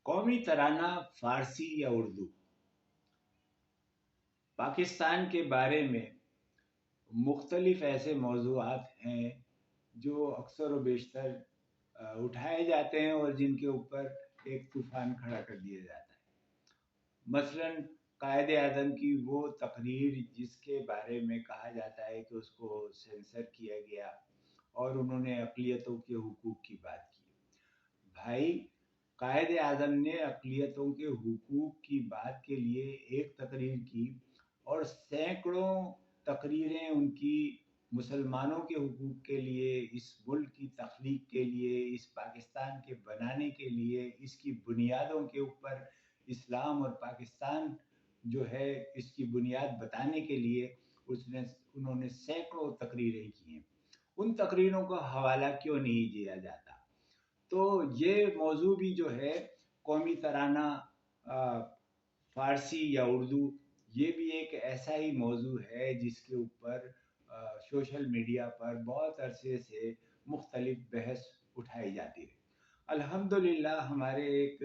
قومی ترانہ فارسی یا اردو پاکستان کے بارے میں مختلف ایسے موضوعات ہیں جو اکثر و بیشتر اٹھائے جاتے ہیں اور جن کے اوپر ایک طوفان کھڑا کر دیا جاتا ہے۔ مثلاً قائد اعظم کی وہ تقریر جس کے بارے میں کہا جاتا ہے کہ اس کو سینسر کیا گیا اور انہوں نے اقلیتوں کے حقوق کی بات کی۔ بھائی، قائد اعظم نے اقلیتوں کے حقوق کی بات کے لیے ایک تقریر کی اور سینکڑوں تقریریں ان کی مسلمانوں کے حقوق کے لیے، اس ملک کی تخلیق کے لیے، اس پاکستان کے بنانے کے لیے، اس کی بنیادوں کے اوپر اسلام اور پاکستان جو ہے اس کی بنیاد بتانے کے لیے انہوں نے سینکڑوں تقریریں کی ہیں۔ ان تقریروں کا حوالہ کیوں نہیں دیا جاتا؟ تو یہ موضوع بھی جو ہے قومی ترانہ فارسی یا اردو، یہ بھی ایک ایسا ہی موضوع ہے جس کے اوپر سوشل میڈیا پر بہت عرصے سے مختلف بحث اٹھائی جاتی ہے۔ الحمدللہ ہمارے ایک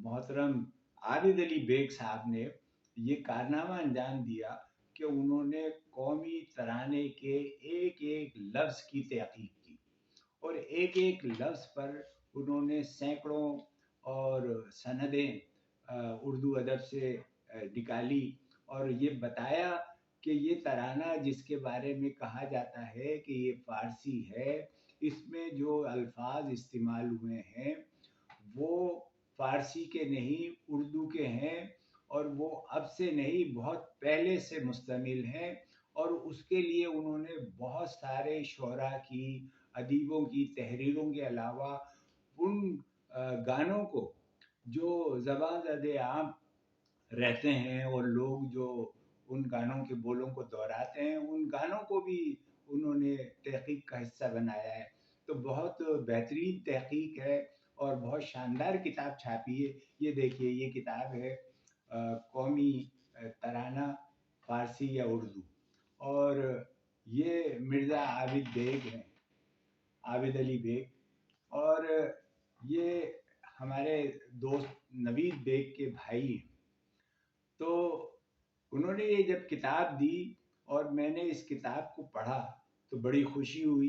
محترم عابد علی بیگ صاحب نے یہ کارنامہ انجام دیا کہ انہوں نے قومی ترانے کے ایک ایک لفظ کی تحقیق کی اور ایک ایک لفظ پر انہوں نے سینکڑوں اور سندیں اردو ادب سے نکالی اور یہ بتایا کہ یہ ترانہ جس کے بارے میں کہا جاتا ہے کہ یہ فارسی ہے، اس میں جو الفاظ استعمال ہوئے ہیں وہ فارسی کے نہیں اردو کے ہیں، اور وہ اب سے نہیں بہت پہلے سے مستعمل ہیں، اور اس کے لیے انہوں نے بہت سارے شعراء کی، ادیبوں کی تحریروں کے علاوہ ان گانوں کو جو زبان زد عام رہتے ہیں اور لوگ جو ان گانوں کے بولوں کو دہراتے ہیں، ان گانوں کو بھی انہوں نے تحقیق کا حصہ بنایا ہے۔ تو بہت بہترین تحقیق ہے اور بہت شاندار کتاب چھاپی ہے۔ یہ دیکھیے، یہ کتاب ہے قومی ترانہ فارسی یا اردو، اور یہ مرزا عابد بیگ ہیں، عابد علی بیگ، اور یہ ہمارے دوست نوید بیگ کے بھائی ہیں۔ تو انہوں نے یہ جب کتاب دی اور میں نے اس کتاب کو پڑھا تو بڑی خوشی ہوئی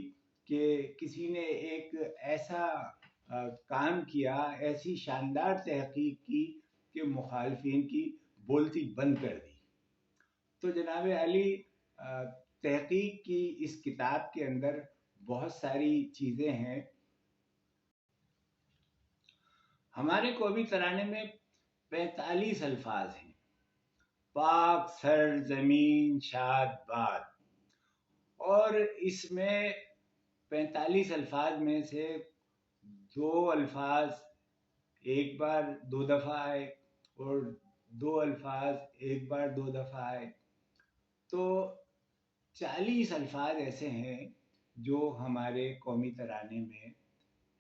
کہ کسی نے ایک ایسا کام کیا، ایسی شاندار تحقیق کی کہ مخالفین کی بولتی بند کر دی۔ تو جناب علی، تحقیق کی اس کتاب کے اندر بہت ساری چیزیں ہیں۔ ہمارے قومی ترانے میں 45 الفاظ ہیں: پاک سر زمین شاد باد، اور اس میں 45 الفاظ میں سے 2 الفاظ ایک بار 2 دفعہ آئے اور 2 الفاظ ایک بار 2 دفعہ آئے، تو 40 الفاظ ایسے ہیں جو ہمارے قومی ترانے میں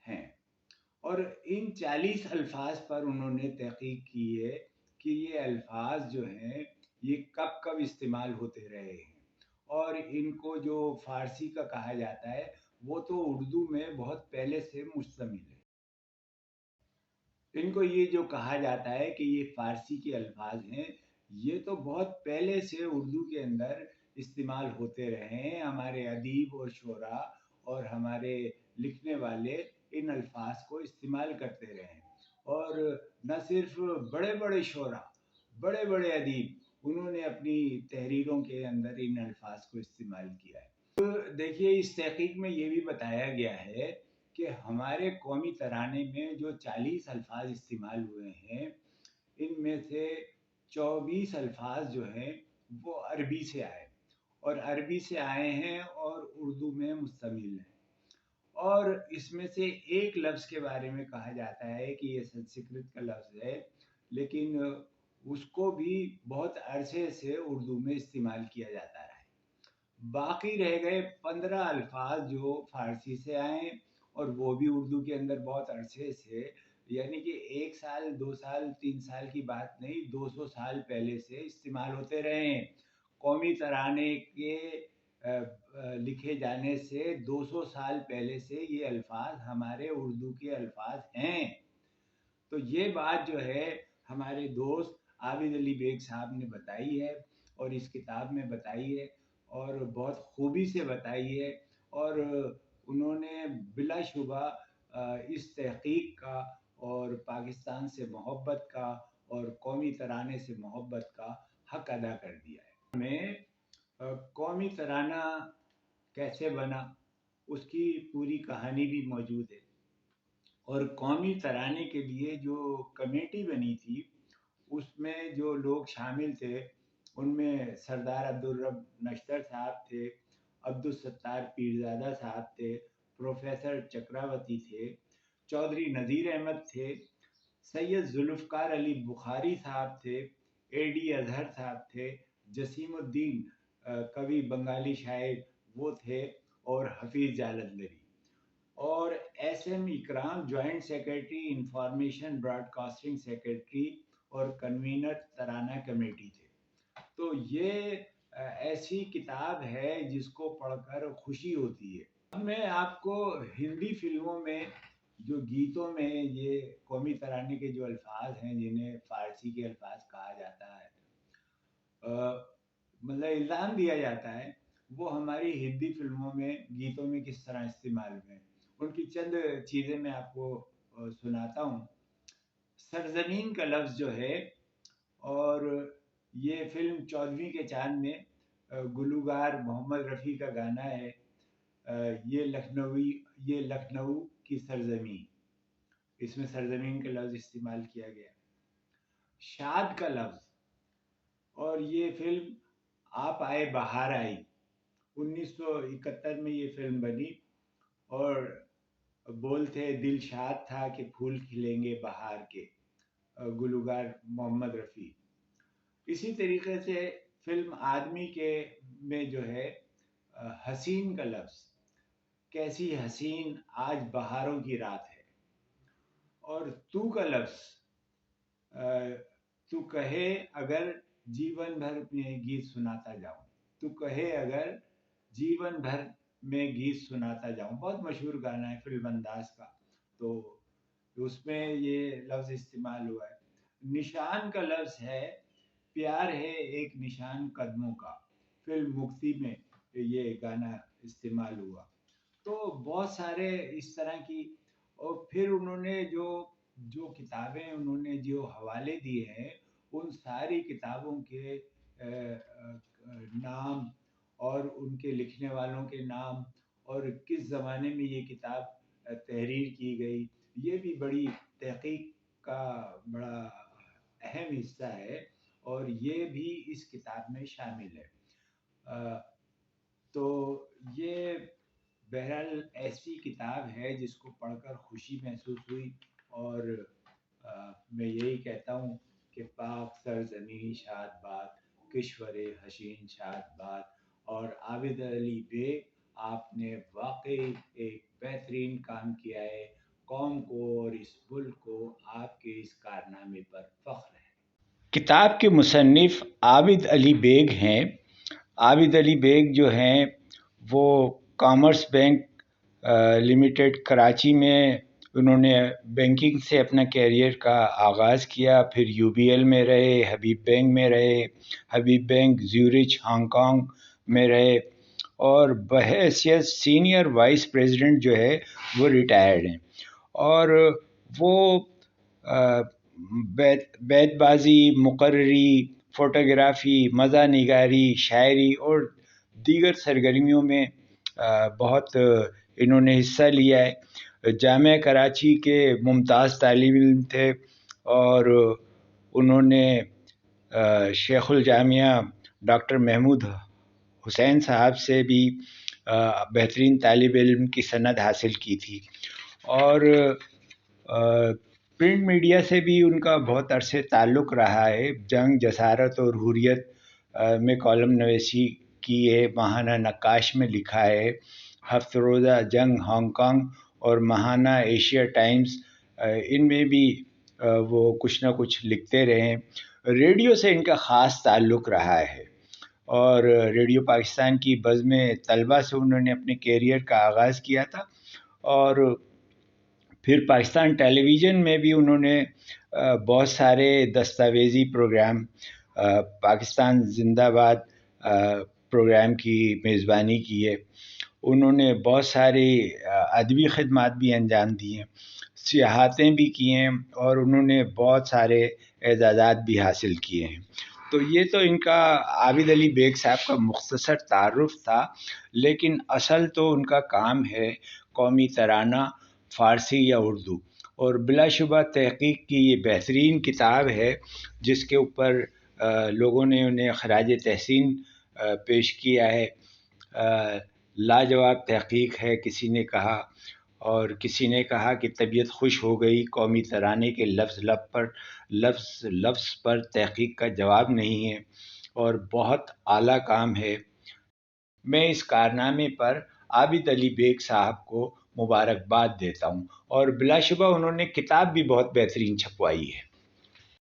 ہیں، اور ان 40 الفاظ پر انہوں نے تحقیق کی ہے کہ یہ الفاظ جو ہیں یہ کب کب استعمال ہوتے رہے ہیں، اور ان کو جو فارسی کا کہا جاتا ہے وہ تو اردو میں بہت پہلے سے مشتمل ہے۔ ان کو یہ جو کہا جاتا ہے کہ یہ فارسی کے الفاظ ہیں، یہ تو بہت پہلے سے اردو کے اندر استعمال ہوتے رہے ہیں۔ ہمارے ادیب اور شعراء اور ہمارے لکھنے والے ان الفاظ کو استعمال کرتے رہے ہیں، اور نہ صرف بڑے بڑے شعراء، بڑے بڑے ادیب، انہوں نے اپنی تحریروں کے اندر ان الفاظ کو استعمال کیا ہے۔ تو دیکھیے، اس تحقیق میں یہ بھی بتایا گیا ہے کہ ہمارے قومی ترانے میں جو 40 الفاظ استعمال ہوئے ہیں، ان میں سے 24 الفاظ جو ہیں وہ عربی سے آئے، اور عربی سے آئے ہیں اور اردو میں مشتمل ہیں، اور اس میں سے ایک لفظ کے بارے میں کہا جاتا ہے کہ یہ سنسکرت کا لفظ ہے، لیکن اس کو بھی بہت عرصے سے اردو میں استعمال کیا جاتا رہا ہے۔ باقی رہ گئے 15 الفاظ جو فارسی سے آئے، اور وہ بھی اردو کے اندر بہت عرصے سے، یعنی کہ 1 سال 2 سال 3 سال کی بات نہیں، 200 سال پہلے سے استعمال ہوتے رہے ہیں۔ قومی ترانے کے لکھے جانے سے 200 سال پہلے سے یہ الفاظ ہمارے اردو کے الفاظ ہیں۔ تو یہ بات جو ہے ہمارے دوست عابد علی بیگ صاحب نے بتائی ہے اور اس کتاب میں بتائی ہے اور بہت خوبی سے بتائی ہے، اور انہوں نے بلا شبہ اس تحقیق کا اور پاکستان سے محبت کا اور قومی ترانے سے محبت کا حق ادا کر دیا ہے۔ میں قومی ترانہ کیسے بنا اس کی پوری کہانی بھی موجود ہے، اور قومی ترانے کے لیے جو کمیٹی بنی تھی اس میں جو لوگ شامل تھے ان میں سردار عبدالرب نشتر صاحب تھے، عبدالستار پیرزادہ صاحب تھے، پروفیسر چکراوتی تھے، چودھری نذیر احمد تھے، سید ذوالفقار علی بخاری صاحب تھے، اے ڈی اظہر صاحب تھے، جسیم الدین کوی بنگالی شاعر وہ تھے، اور حفیظ جالندھری، اور S M Ikram joint secretary information broadcasting secretary اور کنوینر ترانہ کمیٹی تھے۔ تو یہ ایسی کتاب ہے جس کو پڑھ کر خوشی ہوتی ہے۔ اب میں آپ کو ہندی فلموں میں جو گیتوں میں یہ قومی ترانے کے جو الفاظ ہیں جنہیں فارسی کے الفاظ کہا جاتا ہے، مطلب الزام دیا جاتا ہے، وہ ہماری ہندی فلموں میں گیتوں میں کس طرح استعمال ہوئے ہیں، ان کی چند چیزیں میں آپ کو سناتا ہوں۔ سرزمین کا لفظ جو ہے، اور یہ فلم چودھویں کے چاند میں گلوکار محمد رفیع کا گانا ہے، یہ لکھنؤ کی سرزمین، اس میں سرزمین کا لفظ استعمال کیا گیا۔ شاد کا لفظ، اور یہ فلم آپ آئے بہار آئی، 1971 میں یہ فلم بنی، اور بول تھے دل شاد تھا کہ پھول کھلیں گے بہار کے، گلوکار محمد رفیع۔ اسی طریقے سے فلم آدمی کے میں جو ہے حسین کا لفظ، کیسی حسین آج بہاروں کی رات ہے، اور تو کا لفظ، تو کہے اگر جیون بھر میں گیت سناتا جاؤں، تو کہے اگر جیون بھر میں گیت سناتا جاؤں، بہت مشہور گانا ہے فلم انداز کا، تو اس میں یہ لفظ استعمال ہوا ہے۔ نشان کا لفظ ہے، پیار ہے ایک نشان قدموں کا، فلم مکتی میں یہ گانا استعمال ہوا۔ تو بہت سارے اس طرح کی، اور پھر انہوں نے جو کتابیں انہوں نے جو حوالے دیے ہیں ان ساری کتابوں کے نام اور ان کے لکھنے والوں کے نام اور کس زمانے میں یہ کتاب تحریر کی گئی، یہ بھی بڑی تحقیق کا بڑا اہم حصہ ہے، اور یہ بھی اس کتاب میں شامل ہے۔ تو یہ بہرحال ایسی کتاب ہے جس کو پڑھ کر خوشی محسوس ہوئی، اور میں یہی کہتا ہوں کہ پاک سرزمین شاد باد، کشور حسین شاد باد، اور عابد علی بیگ آپ نے واقعی ایک بہترین کام کیا ہے، قوم کو اور اس ملک کو آپ کے اس کارنامے پر فخر ہے۔ کتاب کے مصنف عابد علی بیگ ہیں۔ عابد علی بیگ جو ہیں وہ کامرس بینک لمیٹڈ کراچی میں انہوں نے بینکنگ سے اپنا کیریئر کا آغاز کیا، پھر یو بی ایل میں رہے، حبیب بینک میں رہے، حبیب بینک زیورچ ہانگ کانگ میں رہے، اور بحیثیت سینئر وائس پریزیڈنٹ جو ہے وہ ریٹائرڈ ہیں، اور وہ بیت بازی، مقرری، فوٹوگرافی، مزاح نگاری، شاعری اور دیگر سرگرمیوں میں بہت انہوں نے حصہ لیا ہے۔ جامعہ کراچی کے ممتاز طالب علم تھے، اور انہوں نے شیخ الجامعہ ڈاکٹر محمود حسین صاحب سے بھی بہترین طالب علم کی سند حاصل کی تھی، اور پرنٹ میڈیا سے بھی ان کا بہت عرصے تعلق رہا ہے۔ جنگ، جسارت اور حریت میں کالم نویسی کی ہے، ماہانہ نقاش میں لکھا ہے، ہفت روزہ جنگ ہانگ کانگ اور ماہانہ ایشیا ٹائمز، ان میں بھی وہ کچھ نہ کچھ لکھتے رہے۔ ریڈیو سے ان کا خاص تعلق رہا ہے، اور ریڈیو پاکستان کی بزم طلبہ سے انہوں نے اپنے کیریئر کا آغاز کیا تھا، اور پھر پاکستان ٹیلی ویژن میں بھی انہوں نے بہت سارے دستاویزی پروگرام، پاکستان زندہ باد پروگرام کی میزبانی کی ہے. انہوں نے بہت ساری ادبی خدمات بھی انجام دی ہیں، سیاحتیں بھی کی ہیں، اور انہوں نے بہت سارے اعزازات بھی حاصل کیے ہیں. تو یہ تو ان کا عابد علی بیگ صاحب کا مختصر تعارف تھا، لیکن اصل تو ان کا کام ہے قومی ترانہ، فارسی یا اردو. اور بلا شبہ تحقیق کی یہ بہترین کتاب ہے جس کے اوپر لوگوں نے انہیں خراج تحسین پیش کیا ہے. لاجواب تحقیق ہے کسی نے کہا، اور کسی نے کہا کہ طبیعت خوش ہو گئی قومی ترانے کے لفظ پر تحقیق کا جواب نہیں ہے، اور بہت اعلیٰ کام ہے. میں اس کارنامے پر عابد علی بیگ صاحب کو مبارکباد دیتا ہوں، اور بلا شبہ انہوں نے کتاب بھی بہت بہترین چھپوائی ہے.